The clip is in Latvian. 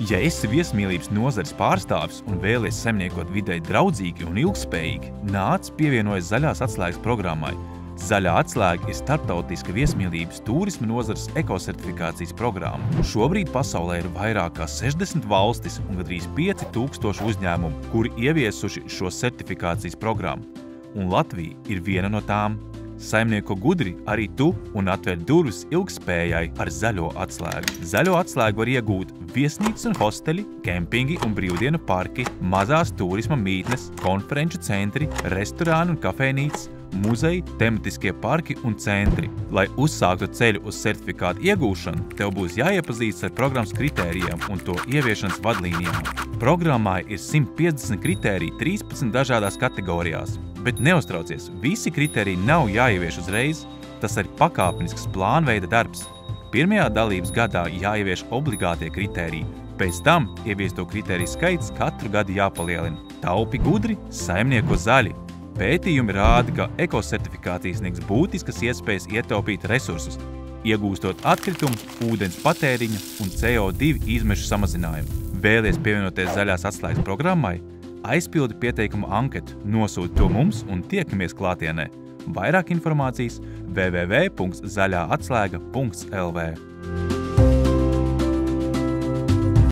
Ja esi viesmīlības nozares pārstāvis un vēlies saimniekot videi draudzīgi un ilgspējīgi, nāc pievienojies Zaļās atslēgas programmai. Zaļā atslēga ir starptautiska viesmīlības turisma nozares ekosertifikācijas programma. Šobrīd pasaulē ir vairāk kā 60 valstis un gandrīz 5000 uzņēmumu, kuri ieviesuši šo certifikācijas programmu. Un Latvija ir viena no tām. Saimnieko gudri arī tu un atver durvis ilgspējai ar zaļo atslēgu. Zaļo atslēgu var iegūt viesnīcas un hosteļi, kempingi un brīvdienu parki, mazās turisma mītnes, konferenču centri, restorāni un kafejnīcas, muzeji, tematiskie parki un centri. Lai uzsāktu ceļu uz certifikātu iegūšanu, tev būs jāiepazīstas ar programmas kritērijiem un to ieviešanas vadlīnijām. Programmai ir 150 kritēriji 13 dažādās kategorijās. Bet neuztraucies, visi kritēriji nav jāievieš uzreiz, tas ir pakāpenisks plānveida darbs. Pirmajā dalības gadā jāievieš obligātie kritēriji, pēc tam ieviesto kritēriju skaits katru gadu jāpalielina. Taupi gudri, saimnieko zaļi. Pētījumi rāda, ka ekosertifikācija sniegs būtiskas iespējas ietaupīt resursus, iegūstot atkritumus, ūdens patēriņa un CO2 izmešu samazinājumu. Vēlies pievienoties Zaļās atslēgas programmai? Aizpildi pieteikumu anketu, nosūti to mums un tiekamies klātienē. Vairāk informācijas www.zaļaatslēga.lv